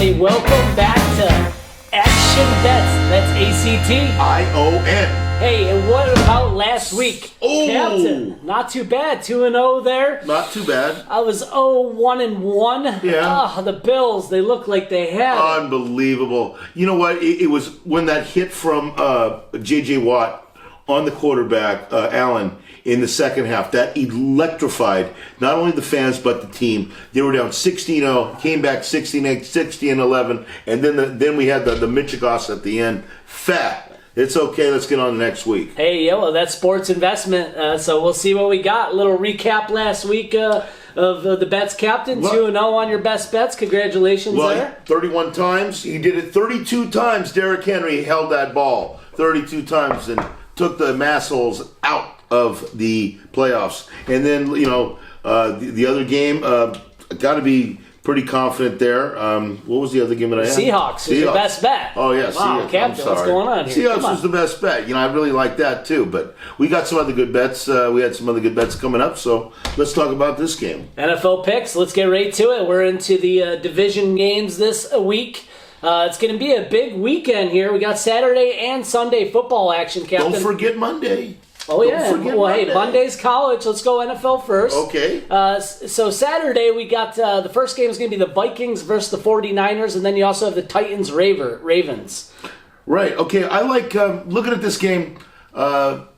everybody. Welcome back to Action Bets. That's ACTION. Hey, and what about last week? Oh, Captain, not too bad. 2-0 there. Not too bad. I was 1-1. Yeah. The Bills, they look like they had it. Unbelievable. You know what? It was when that hit from J.J. Watt on the quarterback, Allen, in the second half, that electrified not only the fans but the team. They were down 16-0, came back 16-8, 16-11, and then we had the Michigas at the end. Fat. It's okay. Let's get on to next week. Hey, that's sports investment. So we'll see what we got. A little recap last week of the bets, Captain. 2-0 on your best bets. Congratulations there. 31 times. He did it 32 times. Derrick Henry held that ball 32 times and took the massholes out of the playoffs. And then, the other game, got to be pretty confident there. What was the other game that I had? Seahawks is your best bet. Oh, yeah. Wow, Captain, what's going on here? Seahawks was the best bet. I really like that, too. But we got some other good bets. We had some other good bets coming up, so let's talk about this game. NFL picks. Let's get right to it. We're into the division games this week. It's going to be a big weekend here. We got Saturday and Sunday football action, Captain. Don't forget Monday. Oh, yeah. Well, hey, Monday's college. Let's go NFL first. Okay. So Saturday, we got the first game is going to be the Vikings versus the 49ers, and then you also have the Titans Ravens. Right. Okay. I like looking at this game. I'm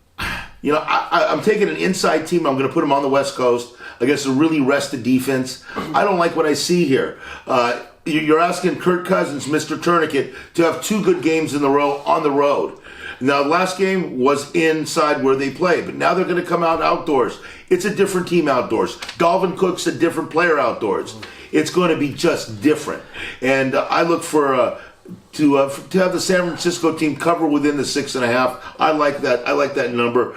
taking an inside team. I'm going to put them on the West Coast against a really rested defense. I don't like what I see here. You're asking Kirk Cousins, Mr. Tourniquet, to have two good games in a row on the road. Now, the last game was inside where they play, but now they're going to come out outdoors. It's a different team outdoors. Dalvin Cook's a different player outdoors. It's going to be just different. And I look for to have the San Francisco team cover within the 6.5. I like that. I like that number.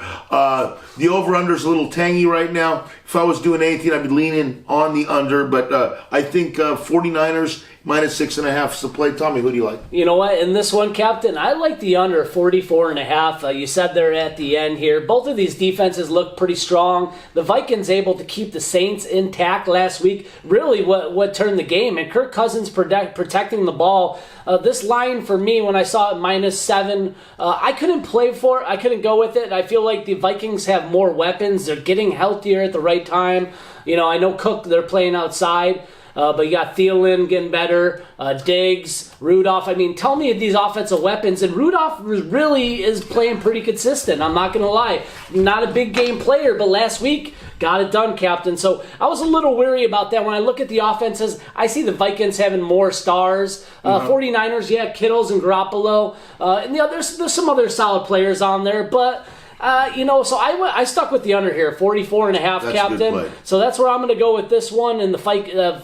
The over-under is a little tangy right now. If I was doing anything, I'd be leaning on the under. But I think 49ers minus 6.5 is the play. Tommy, who do you like? You know what? In this one, Captain, I like the under 44.5. You said they're at the end here. Both of these defenses look pretty strong. The Vikings able to keep the Saints intact last week. Really what turned the game. And Kirk Cousins protecting the ball. This line for me, when I saw it -7, I couldn't play for it. I couldn't go with it. I feel like the Vikings have more weapons. They're getting healthier at the right time. I know Cook, they're playing outside. But you got Thielen getting better, Diggs, Rudolph. I mean, tell me these offensive weapons. And Rudolph really is playing pretty consistent. I'm not going to lie. Not a big game player, but last week, got it done, Captain. So I was a little weary about that. When I look at the offenses, I see the Vikings having more stars. 49ers, Kittles and Garoppolo. And there's some other solid players on there, but... so I stuck with the under here, 44.5, that's Captain. A good play. So that's where I'm going to go with this one, and the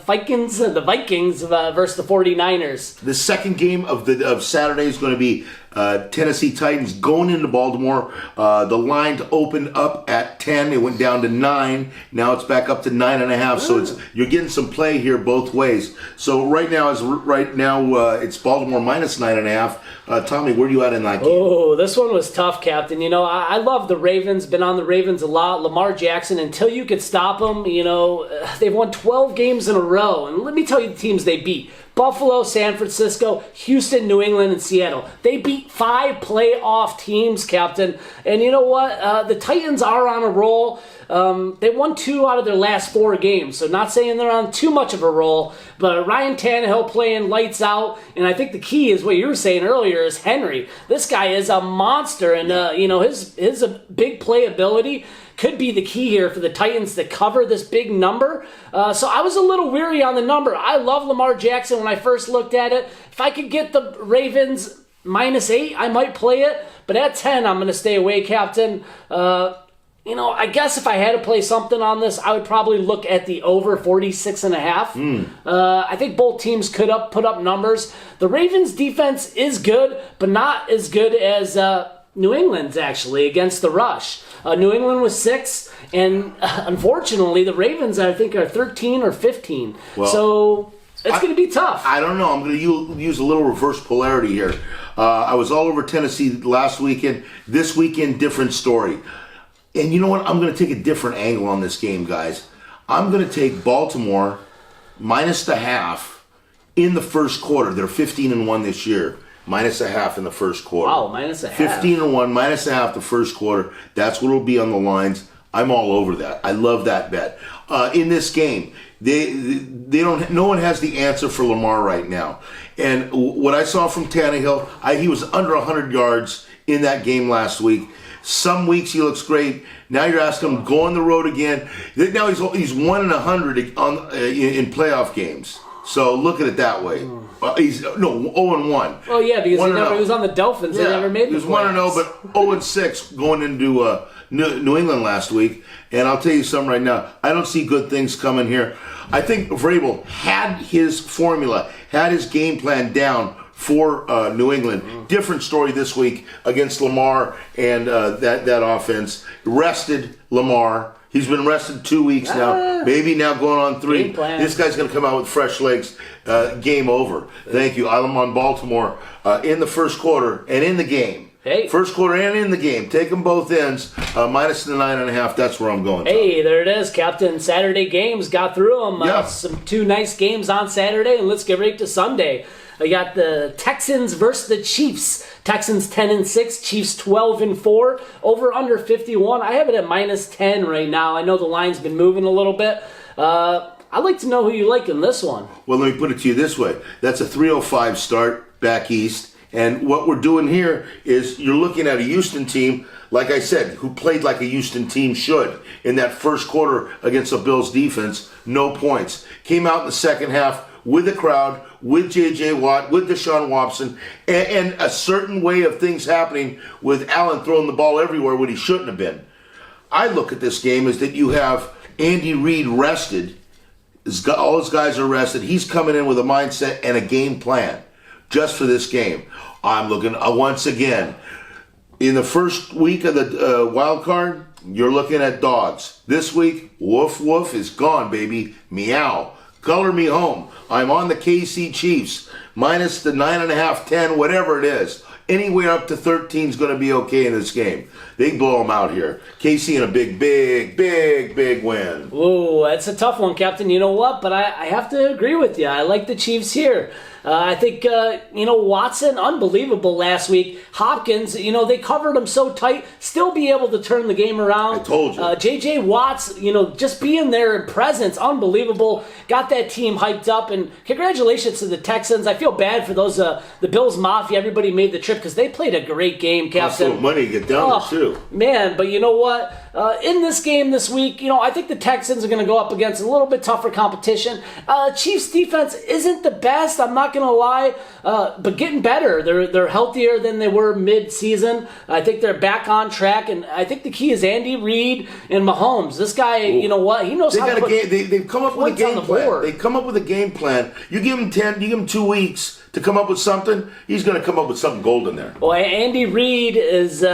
Vikings versus the 49ers. The second game of Saturday is going to be Tennessee Titans going into Baltimore. The line opened up at 10. It went down to 9. Now it's back up to 9.5. So you're getting some play here both ways. So right now it's Baltimore minus 9.5. Tommy, where are you at in that game? Oh, this one was tough, Captain. I love the Ravens. Been on the Ravens a lot. Lamar Jackson, until you could stop them, they've won 12 games in a row. And let me tell you the teams they beat. Buffalo, San Francisco, Houston, New England, and Seattle. They beat 5 playoff teams, Captain. And you know what? The Titans are on a roll. They won 2 out of their last 4 games, so not saying they're on too much of a roll, but Ryan Tannehill playing lights out, and I think the key is what you were saying earlier is Henry. This guy is a monster, and his big playability could be the key here for the Titans to cover this big number. So I was a little weary on the number. I love Lamar Jackson when I first looked at it. If I could get the Ravens -8, I might play it, but at 10, I'm going to stay away, Captain. I guess if I had to play something on this, I would probably look at the over 46.5. I think both teams could put up numbers. The Ravens' defense is good, but not as good as New England's actually against the rush. New England was 6, and unfortunately, the Ravens, I think, are 13 or 15. Well, so it's going to be tough. I don't know. I'm going to use a little reverse polarity here. I was all over Tennessee last weekend. This weekend, different story. And you know what? I'm going to take a different angle on this game, guys. I'm going to take Baltimore minus the half in the first quarter. They're 15-1 this year. -0.5 in the first quarter. Wow, -0.5. 15-1, -0.5 the first quarter. That's what will be on the lines. I'm all over that. I love that bet. In this game, they don't. No one has the answer for Lamar right now. And what I saw from Tannehill, he was under 100 yards in that game last week. Some weeks he looks great. Now you're asking him go on the road again. Now he's 1-100 in playoff games. So look at it that way. He's 0-1. Oh yeah, because he was on the Dolphins. They never made the playoffs. He was 1-0, but 0-6 going into New England last week. And I'll tell you something right now. I don't see good things coming here. I think Vrabel had his formula, had his game plan down for New England. Different story this week against Lamar and that offense. Rested Lamar. He's been rested 2 weeks now. Maybe now going on 3. This guy's going to come out with fresh legs. Game over. Thank you. I'm on Baltimore in the first quarter and in the game. Hey. First quarter and in the game. Take them both ends. Minus the 9.5. That's where I'm going. Hey, there it is, Captain. Saturday games. Got through them. Some 2 nice games on Saturday. And let's get right to Sunday. I got the Texans versus the Chiefs. Texans 10-6, Chiefs 12-4. Over under 51. I have it at -10 right now. I know the line's been moving a little bit. I'd like to know who you like in this one. Well, let me put it to you this way. That's a 3:05 start back east. And what we're doing here is you're looking at a Houston team, like I said, who played like a Houston team should in that first quarter against the Bills defense. No points. Came out in the second half with the crowd, with J.J. Watt, with Deshaun Watson, and a certain way of things happening with Allen throwing the ball everywhere when he shouldn't have been. I look at this game as that you have Andy Reid rested. All his guys are rested. He's coming in with a mindset and a game plan just for this game. I'm looking, once again, in the first week of the wild card, you're looking at dogs. This week, woof woof is gone, baby. Meow. Color me home. I'm on the KC Chiefs. Minus the 9.5, 10, whatever it is. Anywhere up to 13 is going to be okay in this game. They blow them out here. KC in a big win. Ooh, that's a tough one, Captain. You know what? But I have to agree with you. I like the Chiefs here. I think, Watson, unbelievable last week. Hopkins, they covered him so tight, still be able to turn the game around. I told you. J.J. Watts, just being there in presence, unbelievable. Got that team hyped up, and congratulations to the Texans. I feel bad for those, the Bills Mafia. Everybody made the trip because they played a great game, Captain. Also money to get down there, too. Man, but you know what? In this game this week, I think the Texans are going to go up against a little bit tougher competition. Chiefs defense isn't the best, I'm not going to lie, but getting better. They're healthier than they were mid-season. I think they're back on track, and I think the key is Andy Reid and Mahomes. This guy, you know what? He knows how to put they've come up with a game plan. They come up with a game plan. You give him 10, you give him 2 weeks to come up with something, he's going to come up with something golden there. Well, Andy Reid is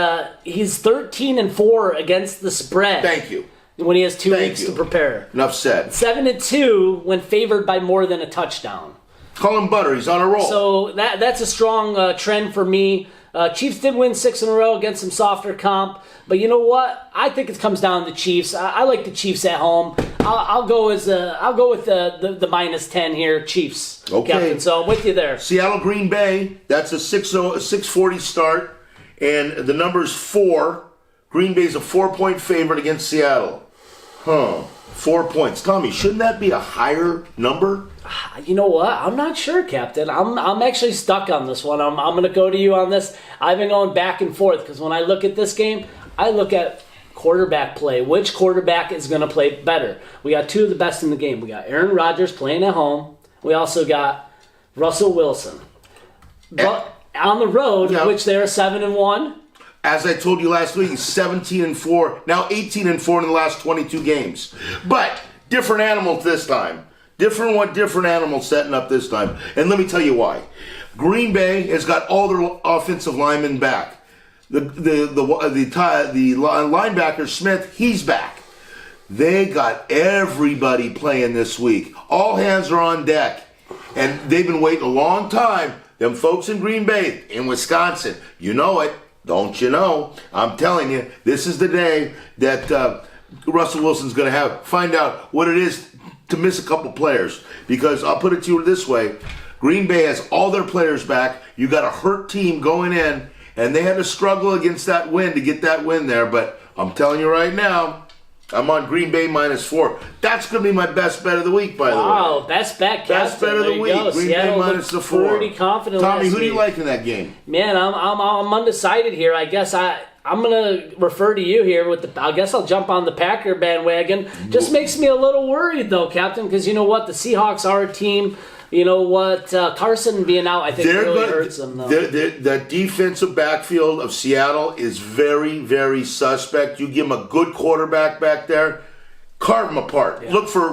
he's 13-4 against the spread. Thank you. When he has 2 weeks to prepare. Enough said. 7-2 when favored by more than a touchdown. Call him butter. He's on a roll. So that's a strong trend for me. Chiefs did win 6 in a row against some softer comp, but you know what? I think it comes down to Chiefs. I like the Chiefs at home. I'll go with the -10 here, Chiefs. Okay, Captain. So I'm with you there. Seattle Green Bay. That's a 6:40 start, and the number's 4. Green Bay's a 4-point favorite against Seattle. 4 points. Tommy, shouldn't that be a higher number? You know what? I'm not sure, Captain. I'm actually stuck on this one. I'm going to go to you on this. I've been going back and forth because when I look at this game, I look at quarterback play. Which quarterback is going to play better? We got 2 of the best in the game. We got Aaron Rodgers playing at home. We also got Russell Wilson. But on the road, which they're 7-1. As I told you last week, 17-4, now 18-4 in the last 22 games. But different animal this time. Different animal setting up this time. And let me tell you why. Green Bay has got all their offensive linemen back. The linebacker Smith, he's back. They got everybody playing this week. All hands are on deck. And they've been waiting a long time. Them folks in Green Bay, in Wisconsin, you know it. Don't you know? I'm telling you, this is the day that Russell Wilson's going to find out what it is to miss a couple players. Because I'll put it to you this way. Green Bay has all their players back. You got a hurt team going in, and they had to struggle against that win to get that win there. But I'm telling you right now, I'm on Green Bay -4. That's going to be my best bet of the week, by the way. Wow, best bet, Captain. Best bet of the week. Green Bay -4. Pretty confident. Tommy, who do you week. like in that game? Man, I'm undecided here. I guess I'm gonna refer to you here with the. I guess I'll jump on the Packer bandwagon. Just makes me a little worried though, Captain, because you know what, the Seahawks are a team. You know what, Carson being out, I think really hurts them though. The defensive backfield of Seattle is very, very suspect. You give them a good quarterback back there, carve them apart. Yeah. Look for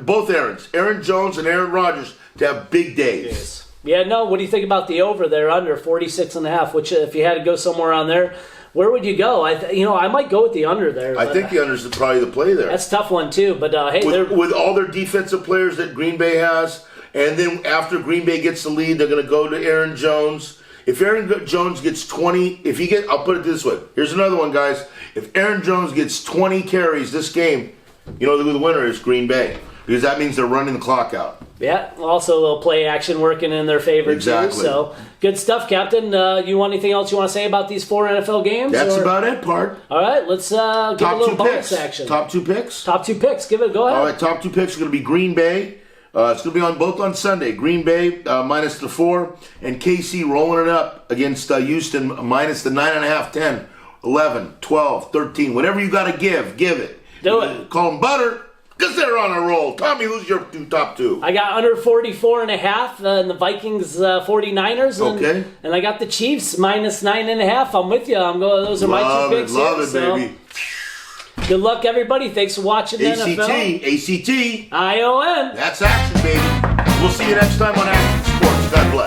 both Aaron Jones and Aaron Rodgers, to have big days. Yes. Yeah, no. What do you think about the over there under 46.5? Which, if you had to go somewhere on there, where would you go? I might go with the under there. I think the under is probably the play there. That's a tough one too. But hey, with all their defensive players that Green Bay has, and then after Green Bay gets the lead, they're going to go to Aaron Jones. If Aaron Jones gets 20, I'll put it this way. Here's another one, guys. If Aaron Jones gets 20 carries this game, you know who the winner is? Green Bay, because that means they're running the clock out. Yeah, also a little play action working in their favor too. So good stuff, Captain. You want anything else you want to say about these 4 NFL games? That's about it, Part. All right, let's give a little bonus action. Top 2 picks? Top 2 picks. Go ahead. All right, top 2 picks are going to be Green Bay. It's going to be both on Sunday. Green Bay -4, and KC rolling it up against Houston minus the 9.5, 10, 11, 12, 13. Whatever you got to give it. Do it. Call them butter, because they're on a roll. Tommy, who's your top 2? I got under 44.5 in the Vikings 49ers. Okay. And I got the Chiefs -9.5. I'm with you. Those are my 2 picks. Love it, baby. Good luck, everybody. Thanks for watching the NFL. ACT. ION. That's action, baby. We'll see you next time on Action Sports. God bless.